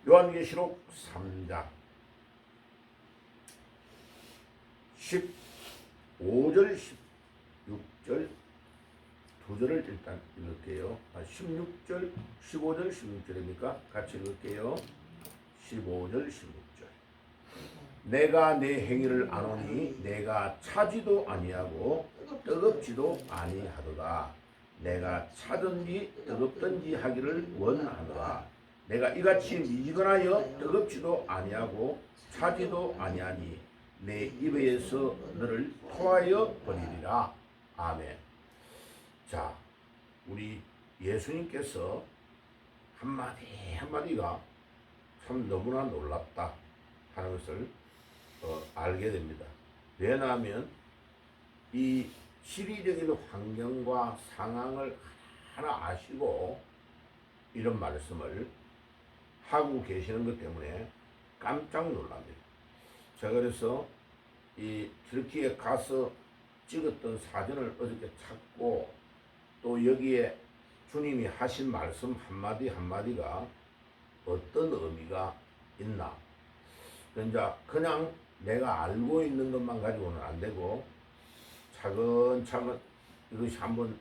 요한계시록 3장 15절 16절 두 절을 일단 읽을게요. 16절 15절 16절입니까? 같이 읽을게요. 15절 16절 내가 내 행위를 아노니 내가 차지도 아니하고 뜨겁지도 아니하도다. 내가 차든지 뜨겁든지 하기를 원하노라. 내가 이같이 미지근하여 뜨겁지도 아니하고 차지도 아니하니 내 입에서 너를 토하여 버리리라. 아멘. 자, 우리 예수님께서 한마디 한마디가 참 너무나 놀랍다 하는 것을 알게 됩니다. 왜냐하면 이 시리적인 환경과 상황을 하나 아시고 이런 말씀을 하고 계시는 것 때문에 깜짝 놀랍니다. 제가 그래서 이 터키에 가서 찍었던 사진을 어저께 찾고 또 여기에 주님이 하신 말씀 한마디 한마디가 어떤 의미가 있나. 그냥 내가 알고 있는 것만 가지고는 안 되고 차근차근 이것이 한번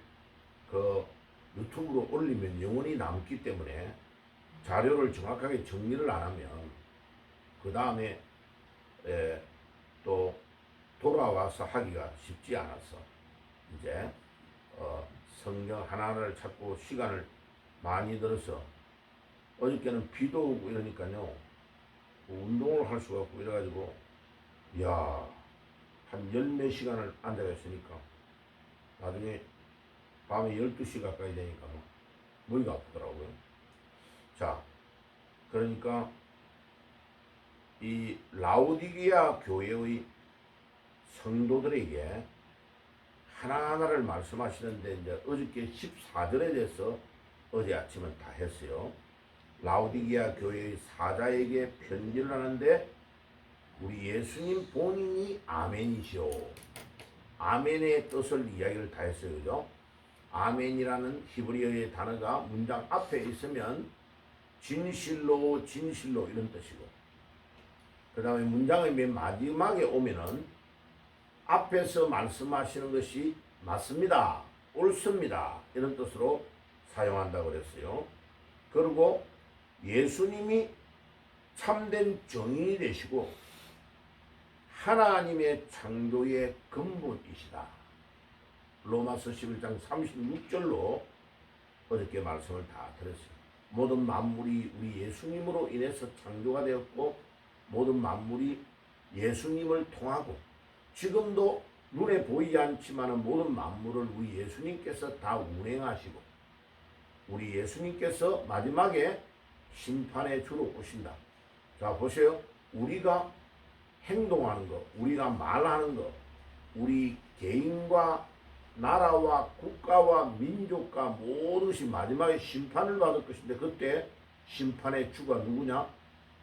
그 유튜브로 올리면 영원히 남기 때문에 자료를 정확하게 정리를 안 하면 그 다음에 또 돌아와서 하기가 쉽지 않아서 이제 성경 하나를 찾고 시간을 많이 들어서 어저께는 비도 오고 이러니까요 운동을 할 수가 없고 이래가지고 한 10몇 시간을 앉아가 있으니까 나중에 밤에 12시 가까이 되니까 머리가 아프더라고요. 자, 그러니까 이 라오디게아 교회의 성도들에게 하나하나를 말씀하시는데 이제 어저께 14절에 대해서 어제 아침은 다 했어요. 라오디게아 교회의 사자에게 편지를 하는데 우리 예수님 본인이 아멘이시오. 아멘의 뜻을 이야기를 다 했어요. 그죠? 아멘이라는 히브리어의 단어가 문장 앞에 있으면 진실로 진실로 이런 뜻이고 그 다음에 문장의 맨 마지막에 오면은 앞에서 말씀하시는 것이 맞습니다. 옳습니다. 이런 뜻으로 사용한다고 그랬어요. 그리고 예수님이 참된 정인이 되시고 하나님의 창조의 근본이시다. 로마서 11장 36절로 어저께 말씀을 다 드렸어요. 모든 만물이 우리 예수님으로 인해서 창조가 되었고 모든 만물이 예수님을 통하고 지금도 눈에 보이지 않지만 모든 만물을 우리 예수님께서 다 운행하시고 우리 예수님께서 마지막에 심판의 주로 오신다. 자, 보세요. 우리가 행동하는 것, 우리가 말하는 것, 우리 개인과 나라와 국가와 민족과 모든 것이 마지막에 심판을 받을 것인데 그때 심판의 주가 누구냐?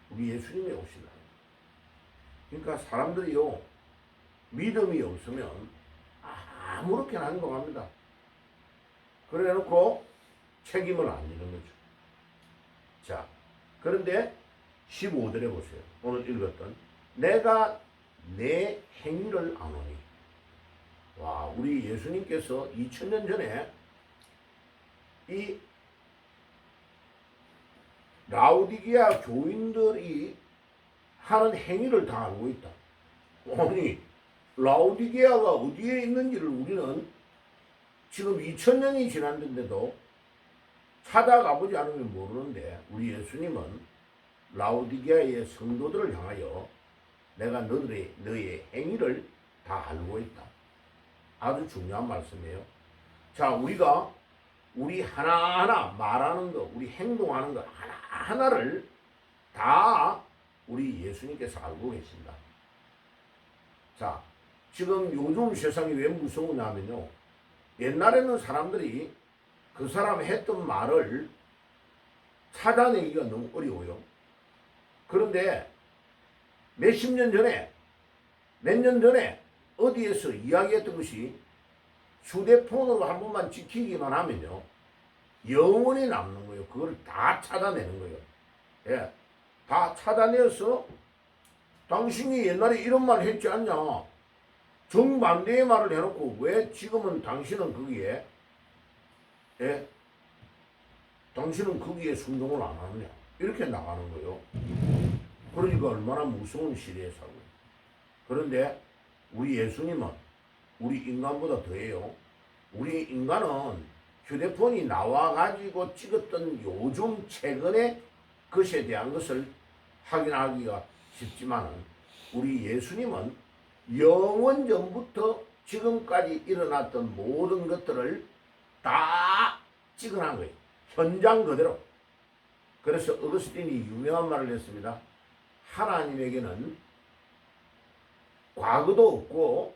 우리 예수님이 오신다. 그러니까 사람들이요 믿음이 없으면 아무렇게나 행동합니다. 그래 놓고 책임을 안 지는 거죠. 자, 그런데 15절에 보세요. 오늘 읽었던 내가 내 행위를 아노니. 와, 우리 예수님께서 2000년 전에 이 라오디게아 교인들이 하는 행위를 다 알고 있다. 아니, 라오디게아가 어디에 있는지를 우리는 지금 2000년이 지났는데도 찾아가 보지 않으면 모르는데 우리 예수님은 라오디게아의 성도들을 향하여 내가 너의 행위를 다 알고 있다. 아주 중요한 말씀이에요. 자, 우리 하나하나 말하는 거, 우리 행동하는 거 하나하나를 다 우리 예수님께서 알고 계신다. 자, 지금 요즘 세상이 왜 무서우냐면요. 옛날에는 사람들이 그 사람이 했던 말을 찾아내기가 너무 어려워요. 그런데 몇십 년 전에, 몇 년 전에 어디에서 이야기했던 것이 휴대폰으로 한 번만 지키기만 하면요. 영원히 남는 거예요. 그걸 다 찾아내는 거예요. 예. 다 찾아내서 당신이 옛날에 이런 말 했지 않냐. 정반대의 말을 해놓고 왜 지금은 당신은 거기에 예? 당신은 거기에 순종을 안 하느냐. 이렇게 나가는 거예요. 그러니까 얼마나 무서운 시대에 살고 있는. 그런데 우리 예수님은 우리 인간보다 더해요. 우리 인간은 휴대폰이 나와가지고 찍었던 요즘 최근의 것에 대한 것을 확인하기가 쉽지만은 우리 예수님은 영원 전부터 지금까지 일어났던 모든 것들을 다 찍어놓은 거예요. 현장 그대로. 그래서 어거스틴이 유명한 말을 했습니다. 하나님에게는 과거도 없고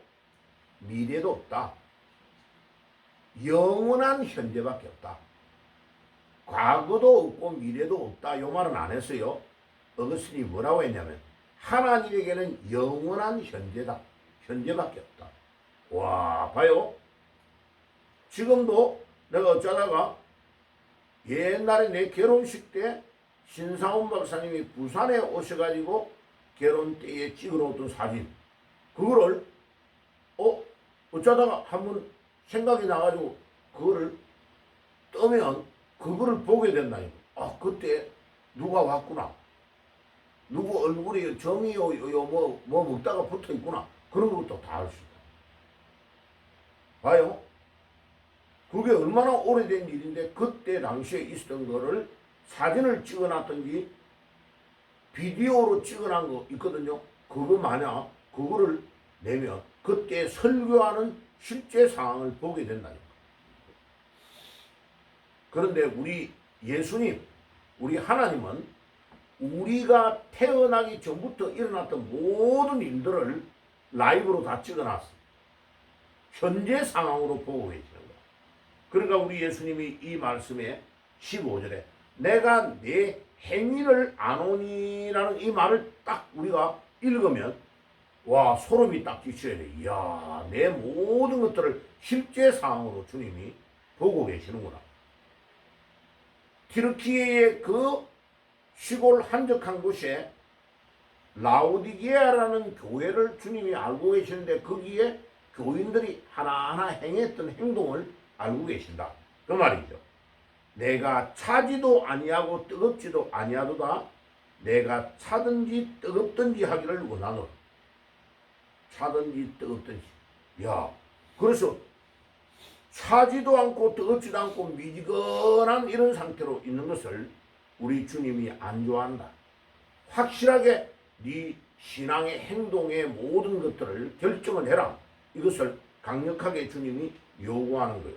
미래도 없다. 영원한 현재밖에 없다. 과거도 없고 미래도 없다. 이 말은 안 했어요. 어거스틴이 뭐라고 했냐면 하나님에게는 영원한 현재다. 현재밖에 없다. 와, 봐요. 지금도 내가 어쩌다가 옛날에 내 결혼식 때 신상훈 박사님이 부산에 오셔가지고 결혼 때에 찍어놓았던 사진, 그거를 어쩌다가 한번 생각이 나가지고 그거를 뜨면 그거를 보게 된다니까. 아, 그때 누가 왔구나. 누구 얼굴에 점이요 뭐 먹다가 붙어 있구나. 그런 것도 다 알 수 있다. 봐요. 그게 얼마나 오래된 일인데 그때 당시에 있었던 거를 사진을 찍어놨던지 비디오로 찍어놓은 거 있거든요. 그거 만약 그거를 내면 그때 설교하는 실제 상황을 보게 된다니까. 그런데 우리 예수님, 우리 하나님은 우리가 태어나기 전부터 일어났던 모든 일들을 라이브로 다 찍어놨어. 현재 상황으로 보고 계시는 거야. 그러니까 우리 예수님이 이 말씀에 15절에 내가 내 행위를 아노니라는 이 말을 딱 우리가 읽으면 와, 소름이 딱 끼쳐야 돼. 이야, 내 모든 것들을 실제 상황으로 주님이 보고 계시는구나. 튀르키예의 그 시골 한적한 곳에 라오디게아라는 교회를 주님이 알고 계시는데 거기에 교인들이 하나하나 행했던 행동을 알고 계신다. 그 말이죠. 내가 차지도 아니하고 뜨겁지도 아니하도다. 내가 차든지 뜨겁든지 하기를 원하노라. 차든지 뜨겁든지. 야, 그래서 차지도 않고 뜨겁지도 않고 미지근한 이런 상태로 있는 것을 우리 주님이 안 좋아한다. 확실하게 네 신앙의 행동의 모든 것들을 결정을 해라. 이것을 강력하게 주님이 요구하는 거예요.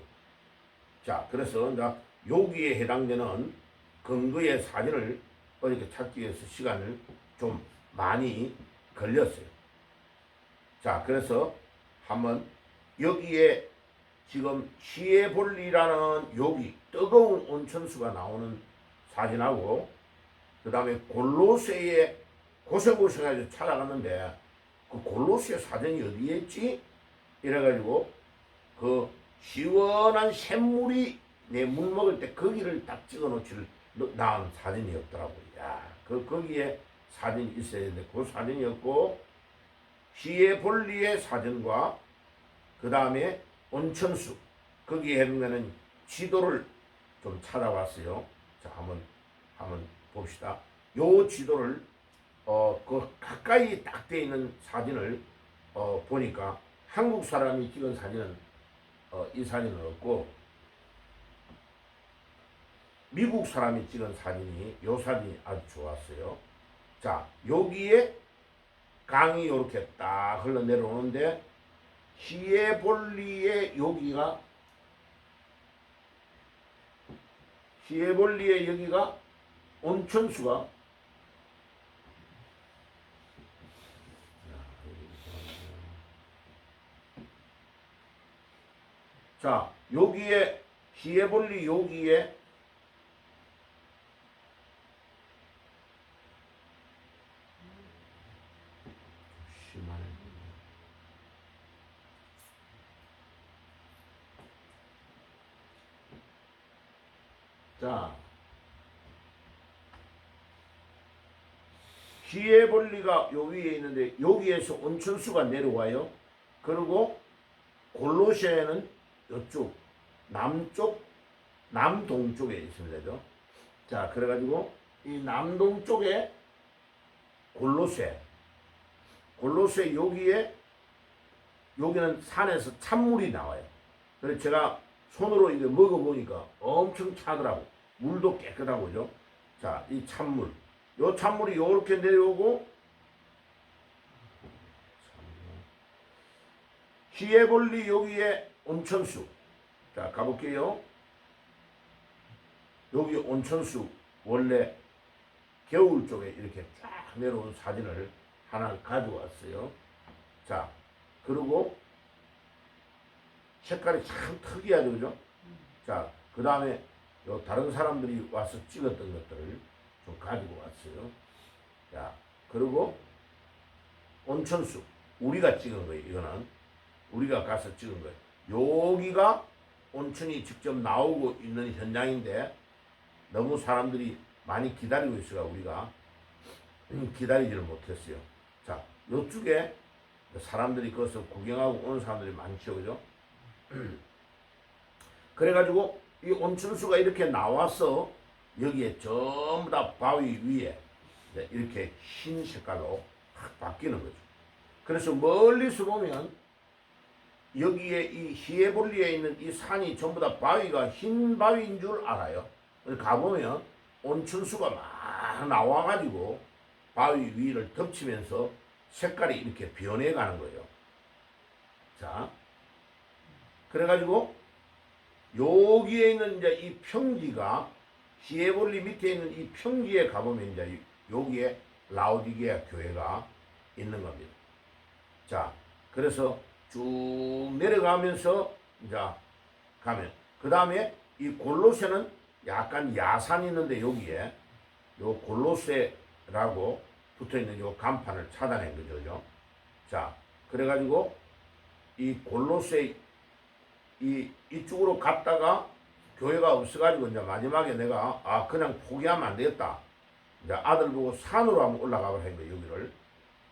자, 그래서 이제 여기에 해당되는 근거의 사진을 이렇게 찾기 위해서 시간을 좀 많이 걸렸어요. 자, 그래서 한번 여기에 지금 시에볼리라는 여기 뜨거운 온천수가 나오는 사진하고 그 다음에 골로새에 고생고생해서 찾아갔는데 그 골로새 사진이 어디에 있지? 이래가지고 그 시원한 샘물이 내 물 먹을 때 거기를 딱 찍어놓지를 나온 사진이 없더라고요. 야, 거기에 사진이 있어야 되는데 그 사진이 없고 시에볼리의 사진과 그 다음에 온천수 거기에 해당되는 지도를 좀 찾아봤어요. 자, 한번 봅시다. 요 지도를 그 가까이 딱 돼 있는 사진을 보니까 한국 사람이 찍은 사진은 이 사진은 없고 미국 사람이 찍은 사진이 요 사진이 아주 좋았어요. 자, 여기에 강이 이렇게 딱 흘러내려오는데 시에볼리의 여기가 온천수가 자, 여기에 시에볼리 여기에 자, 시해볼리가 요 위에 있는데 여기에서 온천수가 내려와요. 그리고 골로새는 이쪽 남쪽 남동쪽에 있습니다. 자, 그래가지고 이 남동쪽에 골로새 여기에 여기는 산에서 찬물이 나와요. 그래서 제가 손으로 이게 먹어보니까 엄청 차더라고. 물도 깨끗하고, 그죠? 자, 이 찬물. 요 찬물이 요렇게 내려오고, 시해볼리 여기에 온천수. 자, 가볼게요. 여기 온천수, 원래 겨울 쪽에 이렇게 쫙 내려온 사진을 하나 가져왔어요. 자, 그리고 색깔이 참 특이하죠, 그죠? 자, 그 다음에 다른 사람들이 와서 찍었던 것들을 좀 가지고 왔어요. 자, 그리고 온천수 우리가 찍은 거예요. 이거는 우리가 가서 찍은 거예요. 여기가 온천이 직접 나오고 있는 현장인데 너무 사람들이 많이 기다리고 있어가 우리가 기다리지를 못했어요. 자, 이쪽에 사람들이 거기서 구경하고 오는 사람들이 많죠, 그죠? 그래가지고 이 온천수가 이렇게 나와서 여기에 전부 다 바위 위에 이렇게 흰 색깔로 확 바뀌는 거죠. 그래서 멀리서 보면 여기에 이 시해볼리에 있는 이 산이 전부 다 바위가 흰 바위인 줄 알아요. 가보면 온천수가 막 나와가지고 바위 위를 덮치면서 색깔이 이렇게 변해가는 거예요. 자, 그래가지고 여기에 있는 이제 이 평지가 시해볼리 밑에 있는 이 평지에 가보면 이제 여기에 라우디게아 교회가 있는 겁니다. 자, 그래서 쭉 내려가면서 이제 가면 그 다음에 이 골로새는 약간 야산이 있는데 여기에 요 골로새라고 붙어있는 요 간판을 차단한 거죠. 자, 그래가지고 이 골로새 이쪽으로 갔다가 교회가 없어가지고 이제 마지막에 내가 그냥 포기하면 안 되겠다. 이제 아들 보고 산으로 한번 올라가 보라 한 거예요, 여기를.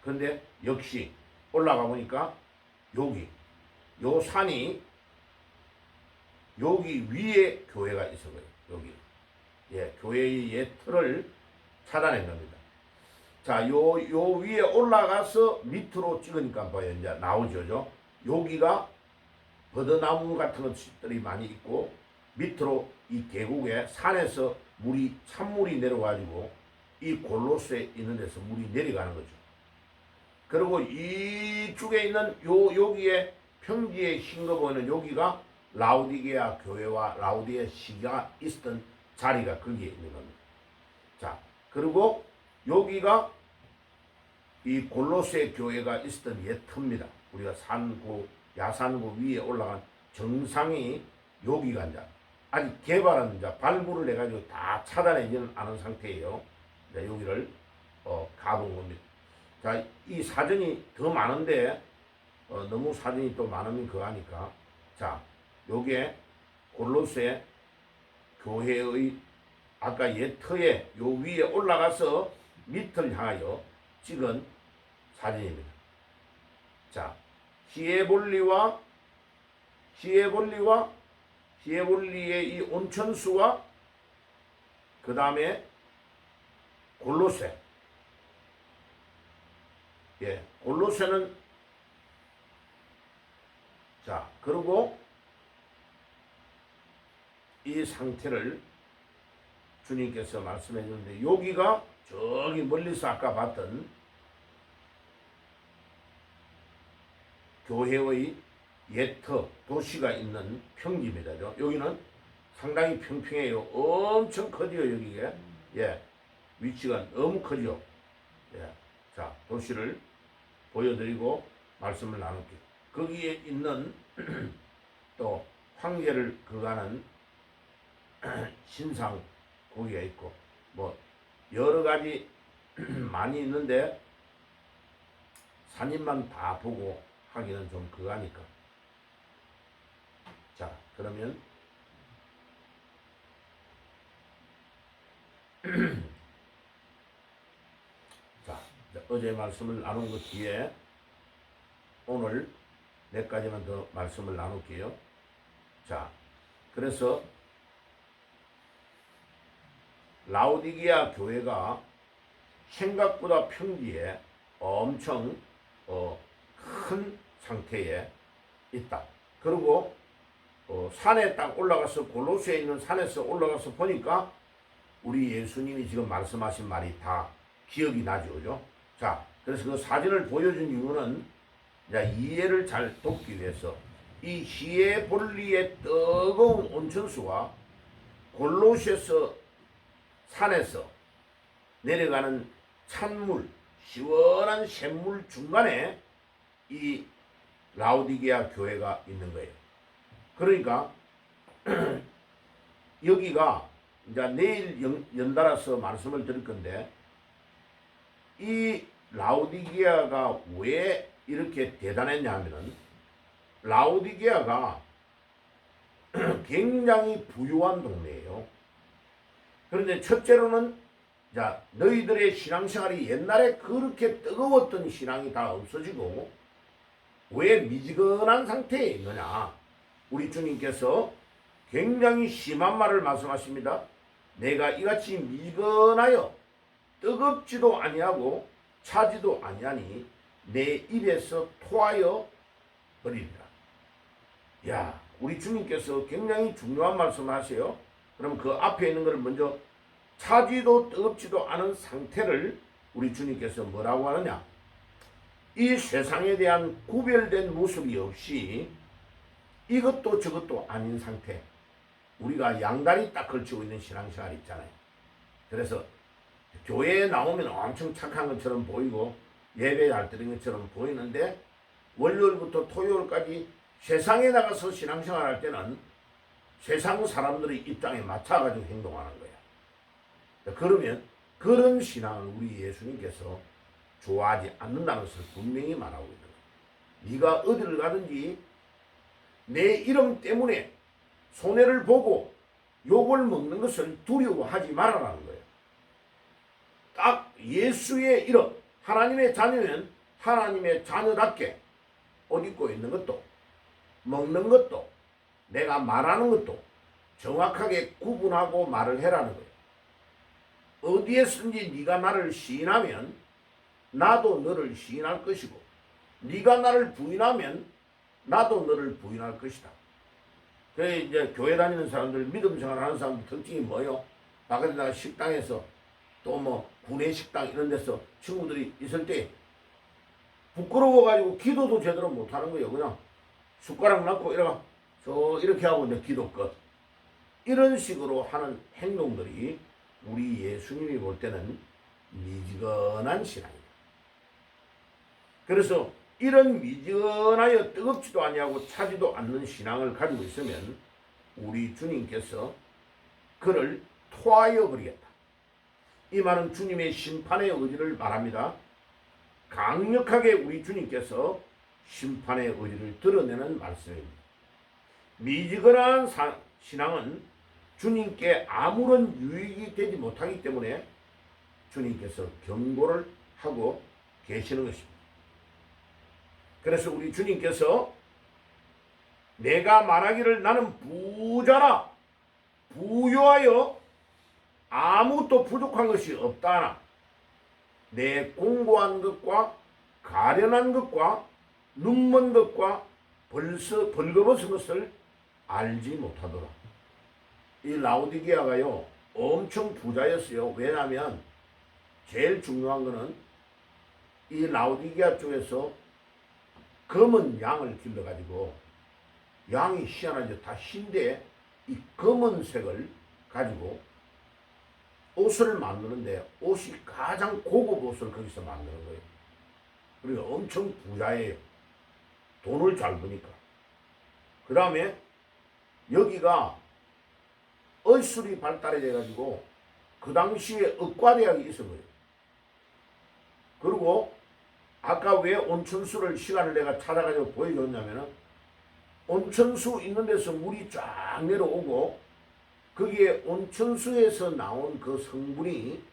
근데 역시 올라가 보니까 요 산이 여기 위에 교회가 있어요. 여기. 예, 교회의 옛 틀을 차단한 겁니다. 자, 요 위에 올라가서 밑으로 찍으니까 봐요. 이제 나오죠. 여기가 버드나무 같은 것들이 많이 있고, 밑으로 이 계곡에 산에서 찬물이 내려가지고 이 골로새 있는 데서 물이 내려가는 거죠. 그리고 이쪽에 있는 여기에 평지에 흰 거 보이는 여기가 라우디게아 교회와 라우디게아 시가 있었던 자리가 거기에 있는 겁니다. 자, 그리고 여기가 이 골로새 교회가 있었던 옛 터입니다. 우리가 야산고 위에 올라간 정상이 여기가 이제 아직 개발은 이제 발굴을 해가지고 다 차단해지는 않은 상태예요. 이제 여기를 가본 겁니다. 자, 이 사진이 더 많은데 너무 사진이 또 많으면 그거 하니까 자, 요게 골로새 교회의 아까 옛 터에 요 위에 올라가서 밑을 향하여 찍은 사진입니다. 자, 시해볼리의 이 온천수와 그 다음에 골로새. 예, 골로새는 자, 그리고 이 상태를 주님께서 말씀해 주는데 여기가 저기 멀리서 아까 봤던 교회의 옛터 도시가 있는 평지입니다. 여기는 상당히 평평해요. 엄청 커지요, 여기에. 예, 위치가 너무 커지요. 예, 자, 도시를 보여드리고 말씀을 나눌게요. 거기에 있는 또 황제를 거가는 신상 거기가 있고 뭐 여러 가지 많이 있는데 산인만 다 보고 하기는 좀 그거하니까. 자, 그러면 자, 어제 말씀을 나눈 것 뒤에 오늘 몇 가지만 더 말씀을 나눌게요. 자, 그래서 라오디게아 교회가 생각보다 평지에 엄청 큰 상태에 있다. 그리고 산에 딱 올라가서 골로새에 있는 산에서 올라가서 보니까 우리 예수님이 지금 말씀하신 말이 다 기억이 나죠. 그죠? 자, 그래서 그 사진을 보여준 이유는 이해를 잘 돕기 위해서 이 히에볼리의 뜨거운 온천수와 골로새서 산에서 내려가는 찬물, 시원한 샘물 중간에 이 라오디게아 교회가 있는 거예요. 그러니까 여기가 이제 내일 연달아서 말씀을 드릴 건데, 이 라오디게아가 왜 이렇게 대단했냐 하면은, 라오디게아가 굉장히 부유한 동네예요. 그런데 첫째로는 너희들의 신앙생활이 옛날에 그렇게 뜨거웠던 신앙이 다 없어지고 왜 미지근한 상태에 있느냐. 우리 주님께서 굉장히 심한 말을 말씀하십니다. 내가 이같이 미지근하여 뜨겁지도 아니하고 차지도 아니하니 내 입에서 토하여 버리리라. 야, 우리 주님께서 굉장히 중요한 말씀을 하세요. 그럼 그 앞에 있는 것을 먼저 차지도 뜨겁지도 않은 상태를 우리 주님께서 뭐라고 하느냐. 이 세상에 대한 구별된 모습이 없이 이것도 저것도 아닌 상태. 우리가 양다리 딱 걸치고 있는 신앙생활 있잖아요. 그래서 교회에 나오면 엄청 착한 것처럼 보이고 예배할 때인 것처럼 보이는데, 월요일부터 토요일까지 세상에 나가서 신앙생활 할 때는 세상 사람들의 입장에 맞춰가지고 행동하는 거야. 그러면 그런 신앙을 우리 예수님께서 좋아하지 않는다는 것을 분명히 말하고 있는 거야. 네가 어디를 가든지 내 이름 때문에 손해를 보고 욕을 먹는 것을 두려워하지 말아라는 거예요. 딱 예수의 이름, 하나님의 자녀는 하나님의 자녀답게 옷 입고 있는 것도, 먹는 것도, 내가 말하는 것도 정확하게 구분하고 말을 해라는 거예요. 어디에서든지 네가 나를 시인하면 나도 너를 시인할 것이고, 네가 나를 부인하면 나도 너를 부인할 것이다. 그래, 이제 교회 다니는 사람들, 믿음 생활하는 사람들 특징이 뭐예요? 밖에 나가 식당에서 또 뭐 구내식당 이런 데서 친구들이 있을 때 부끄러워가지고 기도도 제대로 못하는 거예요. 그냥 숟가락 넣고 이렇게 하고 이제 기도 끝. 이런 식으로 하는 행동들이 우리 예수님이 볼 때는 미지근한 신앙이다. 그래서 이런 미지근하여 뜨겁지도 아니하고 차지도 않는 신앙을 가지고 있으면 우리 주님께서 그를 토하여 버리겠다. 이 말은 주님의 심판의 의지를 말합니다. 강력하게 우리 주님께서 심판의 의지를 드러내는 말씀입니다. 미지근한 신앙은 주님께 아무런 유익이 되지 못하기 때문에 주님께서 경고를 하고 계시는 것입니다. 그래서 우리 주님께서 내가 말하기를 나는 부자라, 부유하여 아무것도 부족한 것이 없다나 내 공고한 것과 가련한 것과 눈먼 것과 벌써 벌거벗은 것을 알지 못하더라. 이 라오디게아가요 엄청 부자였어요. 왜냐하면 제일 중요한 거는 이 라오디게아 쪽에서 검은 양을 길러가지고, 양이 희한하죠. 다 흰데 이 검은색을 가지고 옷을 만드는데 옷이 가장 고급 옷을 거기서 만드는 거예요. 그리고 엄청 부자예요. 돈을 잘 버니까. 그 다음에 여기가 의술이 발달해 가지고 그 당시에 의과대학이 있어 거예요. 그리고 아까 왜 온천수를 시간을 내가 찾아가지고 보여줬냐면은, 온천수 있는 데서 물이 쫙 내려오고 거기에 온천수에서 나온 그 성분이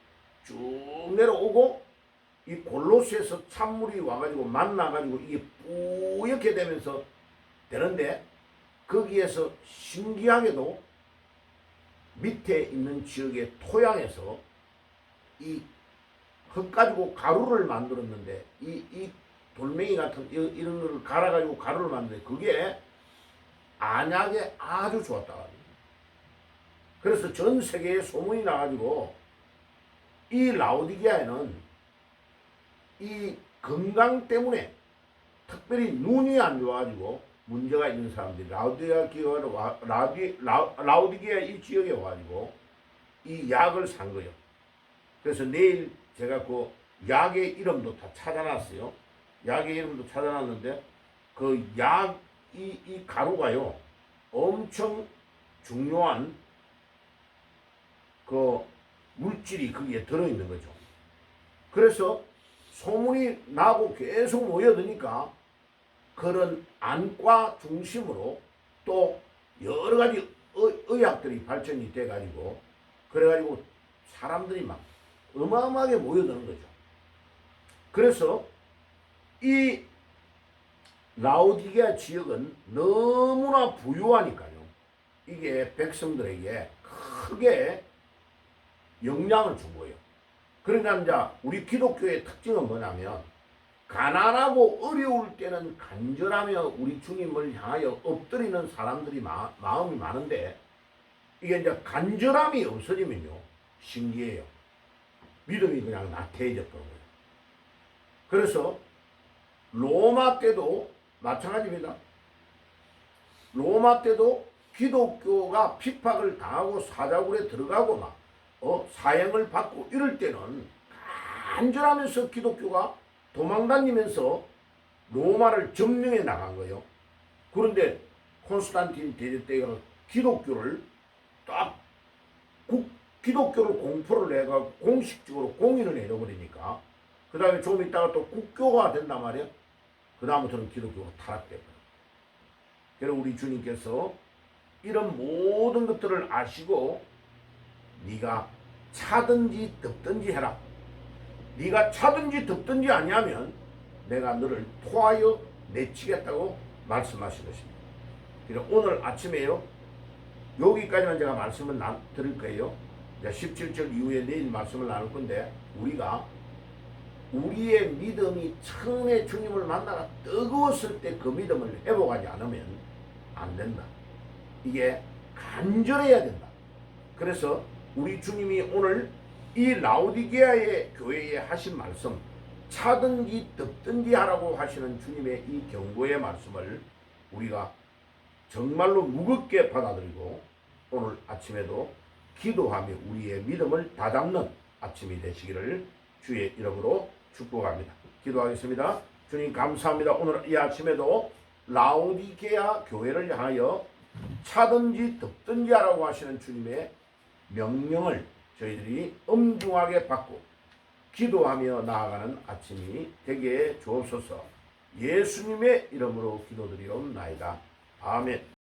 쭉 내려오고 이 골로새에서 찬물이 와가지고 만나가지고 이게 뿌옇게 되면서 되는데, 거기에서 신기하게도 밑에 있는 지역의 토양에서 이 흙 가지고 가루를 만들었는데, 이 돌멩이 같은 이런 거를 갈아가지고 가루를 만드는데, 그게 안약에 아주 좋았다. 그래서 전 세계에 소문이 나가지고 이 라오디게아에는 이 건강 때문에, 특별히 눈이 안 좋아가지고 문제가 있는 사람들이 라오디게아 이 지역에 와가지고 이 약을 산 거예요. 그래서 내일 제가 그 약의 이름도 다 찾아놨어요. 약의 이름도 찾아놨는데, 그 이 가루가요, 엄청 중요한 그 물질이 거기에 들어있는 거죠. 그래서 소문이 나고 계속 모여드니까 그런 안과 중심으로 또 여러 가지 의학들이 발전이 돼가지고, 그래가지고 사람들이 막 어마어마하게 모여드는 거죠. 그래서 이 라오디게아 지역은 너무나 부유하니까요, 이게 백성들에게 크게 영향을 준 거예요. 그러니까 이제 우리 기독교의 특징은 뭐냐면, 가난하고 어려울 때는 간절하며 우리 주님을 향하여 엎드리는 사람들이 마음이 많은데, 이게 이제 간절함이 없어지면요, 신기해요. 믿음이 그냥 나태해졌던 거예요. 그래서 로마 때도 마찬가지입니다. 로마 때도 기독교가 핍박을 당하고 사자굴에 들어가고 막 사형을 받고 이럴 때는 간절하면서 기독교가 도망다니면서 로마를 점령해 나간 거예요. 그런데 콘스탄틴 대제 때가 기독교를 기독교를 공포를 해가 공식적으로 공인을 해버리니까, 그 다음에 좀 있다가 또 국교가 된단 말이에요. 그 다음부터는 기독교가 타락돼버려요. 그래서 우리 주님께서 이런 모든 것들을 아시고, 네가 차든지 덥든지 해라. 네가 차든지 덥든지 아니하면 내가 너를 토하여 내치겠다고 말씀하신 것입니다. 그래서 오늘 아침에요, 여기까지만 제가 말씀을 드릴 거예요. 17절 이후에 내일 말씀을 나눌 건데, 우리의 믿음이 처음에 주님을 만나가 뜨거웠을 때 그 믿음을 회복하지 않으면 안 된다. 이게 간절해야 된다. 그래서 우리 주님이 오늘 이 라오디게아의 교회에 하신 말씀, 차든지 덥든지 하라고 하시는 주님의 이 경고의 말씀을 우리가 정말로 무겁게 받아들이고, 오늘 아침에도 기도하며 우리의 믿음을 다잡는 아침이 되시기를 주의 이름으로 축복합니다. 기도하겠습니다. 주님 감사합니다. 오늘 이 아침에도 라오디게아 교회를 향하여 차든지 덥든지 하라고 하시는 주님의 명령을 저희들이 엄중하게 받고 기도하며 나아가는 아침이 되게 주옵소서. 예수님의 이름으로 기도드리옵나이다. 아멘.